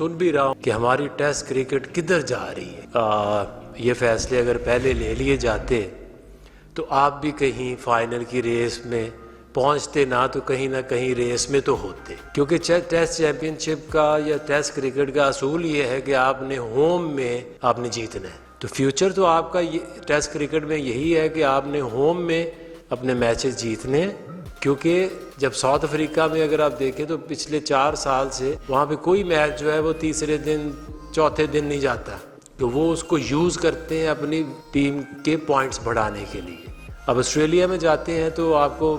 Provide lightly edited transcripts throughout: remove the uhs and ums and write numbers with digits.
सुन भी रहा हूँ कि हमारी टेस्ट क्रिकेट किधर जा रही है। ये फैसले अगर पहले ले लिए जाते तो आप भी कहीं फाइनल की रेस में पहुंचते ना कहीं रेस में तो होते, क्योंकि टेस्ट चैंपियनशिप का या टेस्ट क्रिकेट का असूल ये है कि आपने होम में आपने जीतना है। तो फ्यूचर तो आपका टेस्ट क्रिकेट में यही है कि आपने होम में अपने मैचेस जीतने हैं, क्योंकि जब साउथ अफ्रीका में अगर आप देखें तो पिछले 4 साल से वहाँ पे कोई मैच जो है वो तीसरे दिन चौथे दिन नहीं जाता, तो वो उसको यूज़ करते हैं अपनी टीम के पॉइंट्स बढ़ाने के लिए। अब ऑस्ट्रेलिया में जाते हैं तो आपको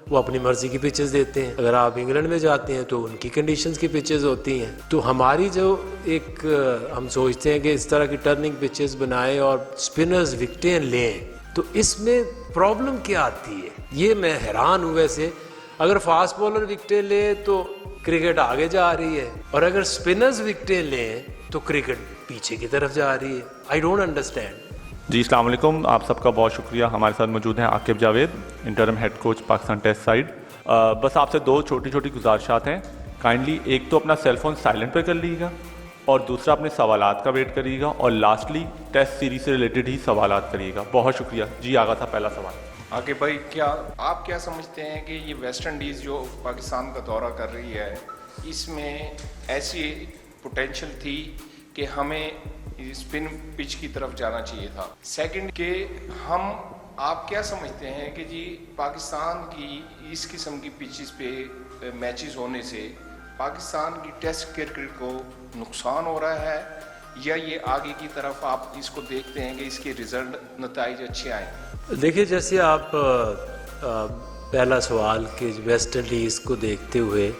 वो अपनी मर्जी की पिचेस देते हैं, अगर आप इंग्लैंड में जाते हैं तो उनकी कंडीशंस की पिचेस होती हैं। तो हमारी जो एक हम सोचते हैं कि इस तरह की टर्निंग पिचेस बनाएं और स्पिनर्स विकेटें लें, तो इसमें प्रॉब्लम क्या आती है ये मैं हैरान हूँ। वैसे अगर फास्ट बॉलर विकेटें ले तो क्रिकेट आगे जा रही है, और अगर स्पिनर्स विकेटें लें तो क्रिकेट पीछे की तरफ जा रही है। I don't understand. जी अस्सलाम वालेकुम, आप सबका बहुत शुक्रिया। हमारे साथ मौजूद हैं Aaqib Javed, interim head coach Pakistan test side. बस आपसे 2 छोटी छोटी गुजारिशात हैं। काइंडली एक तो अपना सेलफोन साइलेंट पे कर लीजिएगा, और दूसरा अपने सवालात का वेट करिएगा, और लास्टली टेस्ट सीरीज से रिलेटेड ही सवालात करिएगा। बहुत शुक्रिया जी। आगा था पहला सवाल। आगे भाई, आप क्या समझते हैं कि ये वेस्ट इंडीज़ जो पाकिस्तान का दौरा कर रही है, इसमें ऐसी पोटेंशियल थी कि हमें स्पिन पिच की तरफ जाना चाहिए था? सेकंड के आप क्या समझते हैं कि जी पाकिस्तान की इस किस्म की पिचेस पे मैचेस होने से पाकिस्तान की टेस्ट क्रिकेट को नुकसान हो रहा है, या ये आगे की तरफ आप इसको देखते हैं कि इसके रिजल्ट नताइज अच्छे आए? देखिए, जैसे आप पहला सवाल कि वेस्ट इंडीज़ को देखते हुए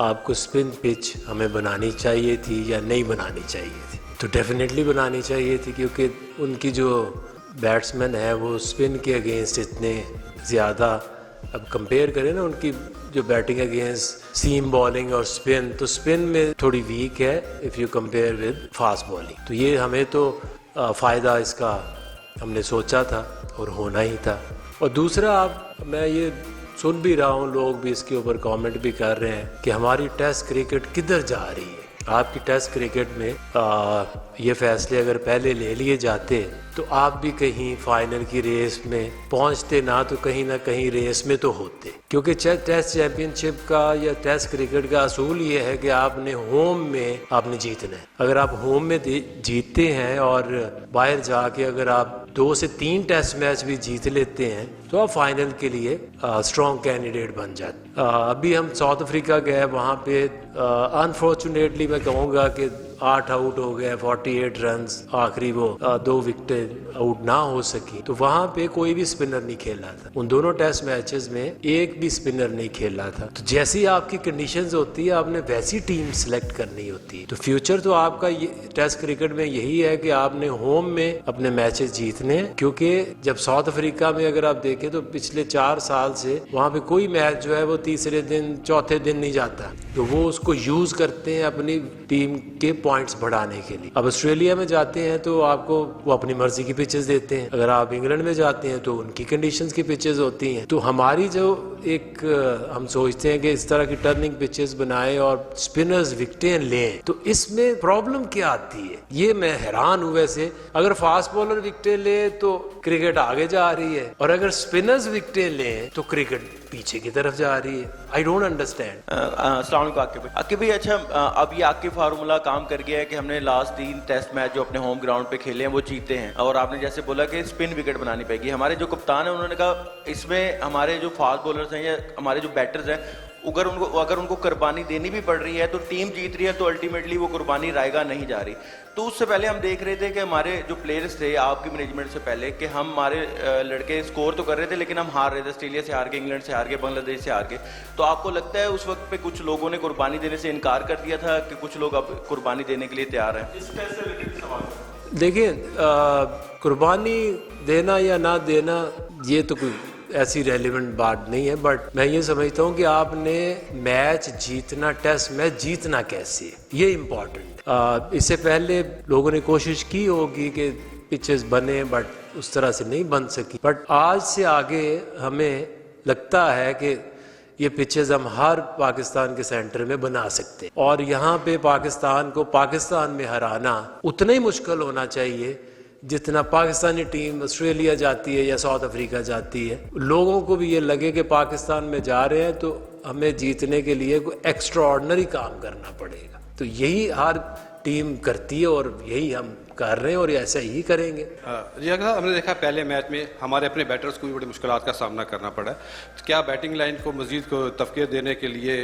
आपको स्पिन पिच हमें बनानी चाहिए थी या नहीं बनानी चाहिए थी, तो डेफिनेटली बनानी चाहिए थी, क्योंकि उनकी जो बैट्समैन है वो स्पिन के अगेंस्ट इतने ज़्यादा, अब कंपेयर करें ना उनकी जो बैटिंग अगेंस्ट सीम बॉलिंग और स्पिन, तो स्पिन में थोड़ी वीक है if you compare with fast bowling. तो ये हमें तो फ़ायदा इसका हमने सोचा था और होना ही था। और दूसरा, मैं ये सुन भी रहा हूँ, लोग भी इसके ऊपर कमेंट भी कर रहे हैं कि हमारी टेस्ट क्रिकेट किधर जा रही है। आपकी टेस्ट क्रिकेट में ये फैसले अगर पहले ले लिए जाते तो आप भी कहीं फाइनल की रेस में पहुंचते ना कहीं रेस में तो होते, क्योंकि टेस्ट चैंपियनशिप का या टेस्ट क्रिकेट का असूल ये है कि आपने होम में आपने जीतना है। अगर आप होम में जीतते हैं और बाहर जाके अगर आप 2 से 3 टेस्ट मैच भी जीत लेते हैं तो आप फाइनल के लिए स्ट्रॉन्ग कैंडिडेट बन जाते। अभी हम साउथ अफ्रीका गए, वहाँ पे अनफॉर्चुनेटली मैं कहूँगा कि 8 आउट हो गए, 48 रन्स, आखिरी वो 2 विकेटें आउट ना हो सकी, तो वहाँ पे कोई भी स्पिनर नहीं खेला था। उन दोनों टेस्ट मैचेस में एक भी स्पिनर नहीं खेला था। तो जैसी आपकी कंडीशंस होती है आपने वैसी टीम सिलेक्ट करनी होती है। तो फ्यूचर तो आपका ये टेस्ट क्रिकेट में यही है कि आपने होम में अपने मैचेस जीतने हैं, क्योंकि जब साउथ अफ्रीका में अगर आप देखें तो पिछले 4 साल से वहाँ पे कोई मैच जो है वो तीसरे दिन चौथे दिन नहीं जाता, तो वो उसको यूज़ करते हैं अपनी टीम के पॉइंट्स बढ़ाने के लिए। अब ऑस्ट्रेलिया में जाते हैं तो आपको वो अपनी मर्जी की पिचेस देते हैं, अगर आप इंग्लैंड में जाते हैं तो उनकी कंडीशंस की पिचेस होती हैं। तो हमारी जो एक हम सोचते हैं कि इस तरह की टर्निंग पिचेस बनाएं और स्पिनर्स विकेटें लें, तो इसमें प्रॉब्लम क्या आती है ये मैं हैरान हूँ। वैसे अगर फास्ट बॉलर विकेटें ले तो क्रिकेट आगे जा रही है, और अगर स्पिनर्स विकेटें लें तो क्रिकेट पीछे की तरफ जा रही है। I don't understand. अस्सलाम वालेकुम आकिब भाई। अच्छा, अब ये आकिब फार्मूला काम कर गया है कि हमने लास्ट 3 टेस्ट मैच जो अपने होम ग्राउंड पे खेले हैं वो जीते हैं, और आपने जैसे बोला कि स्पिन विकेट बनानी पड़ेगी। हमारे जो कप्तान है उन्होंने कहा इसमें हमारे जो फास्ट बॉलर्स हैं या हमारे जो बैटर्स हैं, अगर उनको कुर्बानी देनी भी पड़ रही है तो टीम जीत रही है, तो अल्टीमेटली वो कुर्बानी रायगा नहीं जा रही। तो उससे पहले हम देख रहे थे कि हमारे जो प्लेयर्स थे आपकी मैनेजमेंट से पहले, कि हमारे लड़के स्कोर तो कर रहे थे लेकिन हम हार रहे थे। ऑस्ट्रेलिया से हार गए, इंग्लैंड से हार गए, बांग्लादेश से हार गए। तो आपको लगता है उस वक्त पे कुछ लोगों ने कुर्बानी देने से इनकार कर दिया था कि कुछ लोग अब कुर्बानी देने के लिए तैयार हैं? इस टेस्ट से रिलेटेड सवाल। देखिए, कुर्बानी देना या ना देना ये तो कोई ऐसी रेलिवेंट बात नहीं है, बट मैं ये समझता हूँ कि आपने मैच जीतना, टेस्ट मैच जीतना कैसे, ये इम्पोर्टेंट। इससे पहले लोगों ने कोशिश की होगी कि पिचेस बने, बट उस तरह से नहीं बन सकी। बट आज से आगे हमें लगता है कि ये पिचेस हम हर पाकिस्तान के सेंटर में बना सकते हैं, और यहाँ पे पाकिस्तान को पाकिस्तान में हराना उतना ही मुश्किल होना चाहिए जितना पाकिस्तानी टीम ऑस्ट्रेलिया जाती है या साउथ अफ्रीका जाती है। लोगों को भी ये लगे कि पाकिस्तान में जा रहे हैं तो हमें जीतने के लिए कोई एक्स्ट्राऑर्डिनरी काम करना पड़ेगा। तो यही हर टीम करती है और यही हम कर रहे हैं और ऐसा ही करेंगे। जी अगर हमने देखा पहले मैच में हमारे अपने बैटर्स को भी बड़ी मुश्किलात का सामना करना पड़ा, तो क्या बैटिंग लाइन को मजीद को तफकीर देने के लिए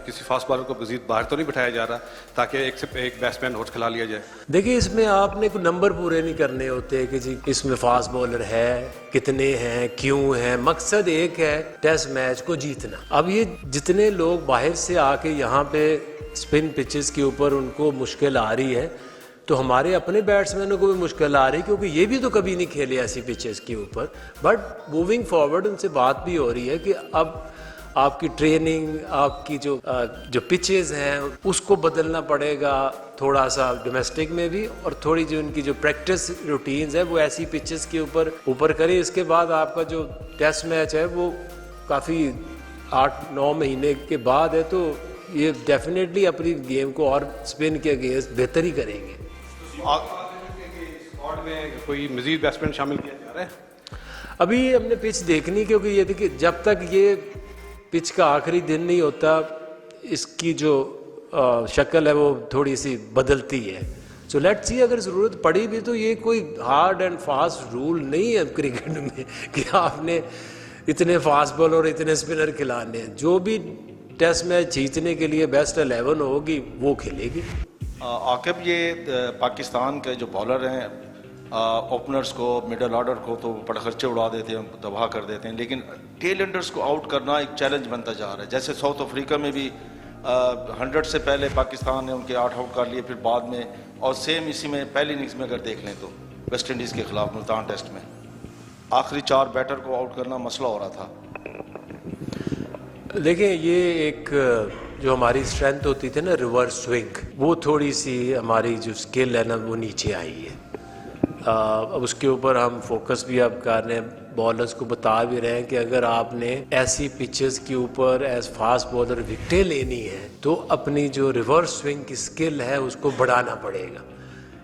किसी फास्ट बॉलर को मजीद बाहर तो नहीं बिठाया जा रहा ताकि एक से एक बैट्समैन और खिला लिया जाए? देखिए, इसमें आपने कोई नंबर पूरे नहीं करने होते कि जी इसमें फास्ट बॉलर है, कितने हैं, क्यों हैं। मकसद एक है, टेस्ट मैच को जीतना। अब ये जितने लोग बाहर से आके यहाँ पे स्पिन पिचेस के ऊपर उनको मुश्किल आ रही है, तो हमारे अपने बैट्समैनों को भी मुश्किल आ रही है, क्योंकि ये भी तो कभी नहीं खेले ऐसी पिचेस के ऊपर। बट मूविंग फॉरवर्ड उनसे बात भी हो रही है कि अब आपकी ट्रेनिंग, आपकी जो पिचेस हैं उसको बदलना पड़ेगा थोड़ा सा डोमेस्टिक में भी, और थोड़ी जो उनकी जो प्रैक्टिस रूटीन्स है वो ऐसी पिचेस के ऊपर करें। इसके बाद आपका जो टेस्ट मैच है वो काफ़ी 8-9 महीने के बाद है, तो ये डेफिनेटली अपनी गेम को और स्पिन के अगेंस्ट बेहतर ही करेंगे। स्क्वाड में कोई मजीद बैट्समैन शामिल किया जा रहा है? अभी हमने पिच देखनी, क्योंकि ये देखिए जब तक ये पिच का आखिरी दिन नहीं होता इसकी जो शक्ल है वो थोड़ी सी बदलती है। सो लेट्स सी, अगर ज़रूरत पड़ी भी तो ये कोई हार्ड एंड फास्ट रूल नहीं है क्रिकेट में कि आपने इतने फास्ट बॉलर और इतने स्पिनर खिलाने हैं। जो भी टेस्ट मैच जीतने के लिए बेस्ट 11 होगी वो खेलेगी। आकिब, ये पाकिस्तान के जो बॉलर हैं, ओपनर्स को, मिडल ऑर्डर को तो बड़ा खर्चे उड़ा देते हैं, तबाह कर देते हैं, लेकिन टेल एंडर्स को आउट करना एक चैलेंज बनता जा रहा है। जैसे साउथ अफ्रीका में भी 100 से पहले पाकिस्तान ने उनके 8 आउट कर लिए, फिर बाद में, और सेम इसी में पहली इनिंग्स में अगर देख लें तो वेस्ट इंडीज़ के खिलाफ मुल्तान टेस्ट में आखिरी 4 बैटर को आउट करना मसला हो रहा था। देखिए, ये एक जो हमारी स्ट्रेंथ होती थी ना, रिवर्स स्विंग, वो थोड़ी सी हमारी जो स्किल है ना वो नीचे आई है। अब उसके ऊपर हम फोकस भी अब कर रहे हैं, बॉलर्स को बता भी रहे हैं कि अगर आपने ऐसी पिचेस के ऊपर एज फास्ट बॉलर विकेटें लेनी है तो अपनी जो रिवर्स स्विंग की स्किल है उसको बढ़ाना पड़ेगा।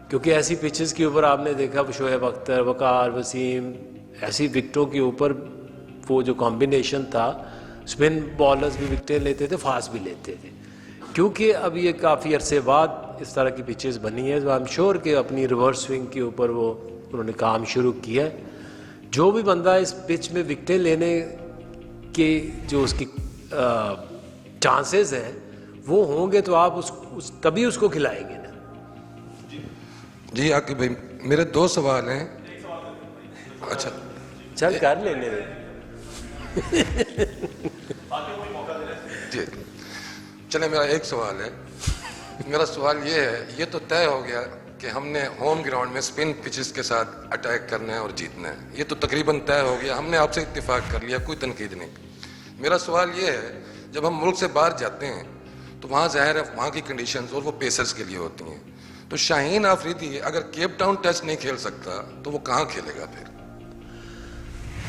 क्योंकि ऐसी पिचेस के ऊपर आपने देखा शोएब अख्तर, वकार, वसीम, ऐसी विकेटों के ऊपर वो जो कॉम्बिनेशन था, स्पिन बॉलर्स भी विकेटें लेते थे, फास्ट भी लेते थे। क्योंकि अब ये काफ़ी अरसे बाद इस तरह की पिचेस बनी है, तो आई एम श्योर कि अपनी रिवर्स स्विंग के ऊपर वो उन्होंने काम शुरू किया है। जो भी बंदा इस पिच में विकेटें लेने के जो उसकी चांसेस हैं वो होंगे तो आप तभी उसको खिलाएंगे ना। जी आकिब भाई, मेरे 2 सवाल हैं। अच्छा, चल कर लेने दे। जी चले, मेरा एक सवाल है। मेरा सवाल ये है, ये तो तय हो गया कि हमने होम ग्राउंड में स्पिन पिचेस के साथ अटैक करना है और जीतना है, ये तो तकरीबन तय हो गया, हमने आपसे इत्तेफाक कर लिया, कोई तनकीद नहीं। मेरा सवाल ये है, जब हम मुल्क से बाहर जाते हैं तो वहाँ ज़ाहिर है वहाँ की कंडीशंस और वो पेसर्स के लिए होती हैं। तो शाहीन आफरीदी अगर केप टाउन टेस्ट नहीं खेल सकता तो वो कहाँ खेलेगा फिर?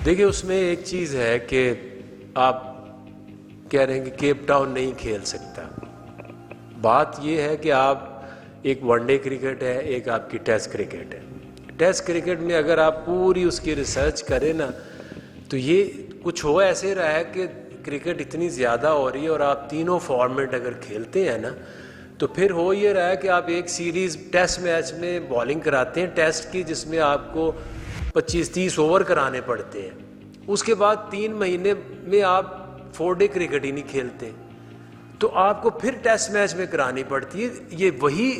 देखिए, उसमें एक चीज़ है कि आप कह रहे हैं कि केप टाउन नहीं खेल सकता। बात यह है कि आप एक वनडे क्रिकेट है, एक आपकी टेस्ट क्रिकेट है। टेस्ट क्रिकेट में अगर आप पूरी उसकी रिसर्च करें ना तो ये कुछ हो ऐसे रहा है कि क्रिकेट इतनी ज़्यादा हो रही है और आप तीनों फॉर्मेट अगर खेलते हैं ना तो फिर हो ये रहा है कि आप एक सीरीज़ टेस्ट मैच में बॉलिंग कराते हैं टेस्ट की, जिसमें आपको 25-30 ओवर कराने पड़ते हैं। उसके बाद 3 महीने में आप 4 डे क्रिकेट ही नहीं खेलते, तो आपको फिर टेस्ट मैच में करानी पड़ती है। ये वही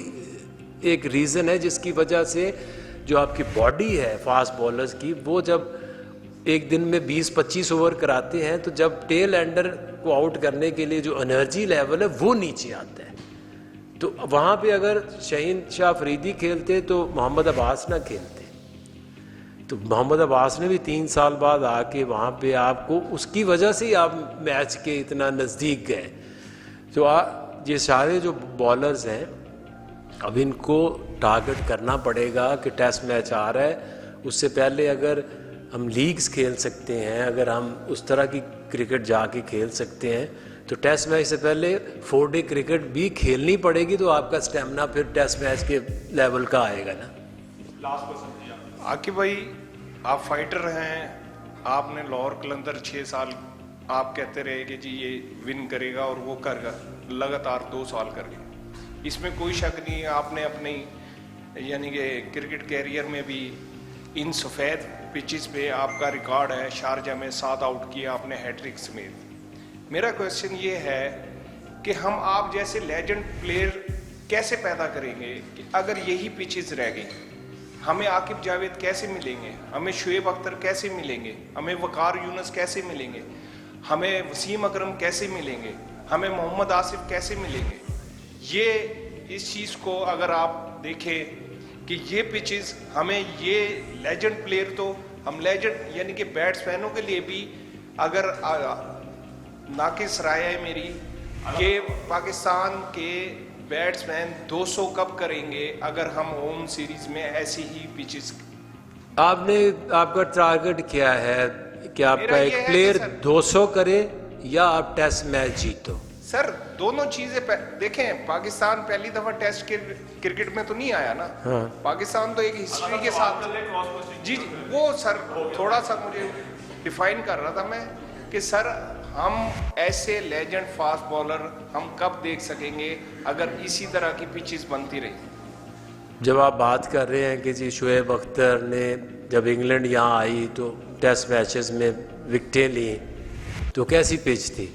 एक रीज़न है जिसकी वजह से जो आपकी बॉडी है फास्ट बॉलर्स की, वो जब एक दिन में 20-25 ओवर कराते हैं तो जब टेल एंडर को आउट करने के लिए जो एनर्जी लेवल है वो नीचे आता है। तो वहाँ पे अगर शाहीन शाह अफरीदी खेलते तो मोहम्मद अब्बास ना खेलते, तो मोहम्मद अब्बास ने भी 3 साल बाद आके वहाँ पे आपको उसकी वजह से ही आप मैच के इतना नज़दीक गए। तो ये सारे जो बॉलर्स हैं अब इनको टारगेट करना पड़ेगा कि टेस्ट मैच आ रहा है, उससे पहले अगर हम लीग्स खेल सकते हैं, अगर हम उस तरह की क्रिकेट जाके खेल सकते हैं, तो टेस्ट मैच से पहले 4 डे क्रिकेट भी खेलनी पड़ेगी, तो आपका स्टेमिना फिर टेस्ट मैच के लेवल का आएगा ना। आकिब भाई, आप फाइटर हैं, आपने लाहौर कलंदर 6 साल आप कहते रहे कि जी ये विन करेगा और वो करेगा, लगातार 2 साल कर गए, इसमें कोई शक नहीं है। आपने अपनी यानी कि क्रिकेट कैरियर में भी इन सफ़ेद पिचेस पे आपका रिकॉर्ड है, शारजा में 7 आउट किया आपने हैट्रिक समेत। मेरा क्वेश्चन ये है कि हम आप जैसे लेजेंड प्लेयर कैसे पैदा करेंगे कि अगर यही पिचेस रह गई? हमें आकिब जावेद कैसे मिलेंगे, हमें शुएब अख्तर कैसे मिलेंगे, हमें वकार यूनुस कैसे मिलेंगे, हमें वसीम अकरम कैसे मिलेंगे, हमें मोहम्मद आसिफ कैसे मिलेंगे? ये इस चीज़ को अगर आप देखें कि ये पिचेस हमें ये लेजेंड प्लेयर, तो हम लेजेंड यानी कि बैट्समैनों के लिए भी अगर नाकिस राय है मेरी कि पाकिस्तान के बैट्समैन 200 कब करेंगे अगर हम होम सीरीज में ऐसी ही पिचेस। आपका टारगेट क्या है कि आपका एक प्लेयर 200 करे या आप टेस्ट मैच जीतो? सर दोनों चीजें देखें, पाकिस्तान पहली दफा टेस्ट के क्रिकेट में तो नहीं आया ना। हाँ। पाकिस्तान तो एक हिस्ट्री के साथ जी वो सर थोड़ा सा मुझे डिफाइन कर रहा था मैं कि सर हम ऐसे लेजेंड फास्ट बॉलर हम कब देख सकेंगे अगर इसी तरह की पिचेस बनती रही? जब आप बात कर रहे हैं कि जी शुएब अख्तर ने जब इंग्लैंड यहाँ आई तो टेस्ट मैचेस में विकेटें ली, तो कैसी पिच थी?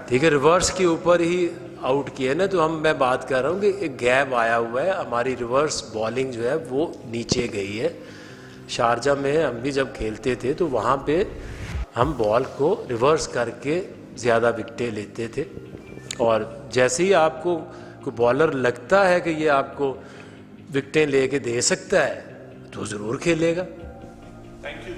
ठीक है, रिवर्स के ऊपर ही आउट किए ना। तो मैं बात कर रहा हूँ कि एक गैप आया हुआ है, हमारी रिवर्स बॉलिंग जो है वो नीचे गई है। शारजा में हम भी जब खेलते थे तो वहाँ पे हम बॉल को रिवर्स करके ज़्यादा विकेटें लेते थे, और जैसे ही आपको कोई बॉलर लगता है कि ये आपको विकेटें लेके दे सकता है तो ज़रूर खेलेगा। Thank you.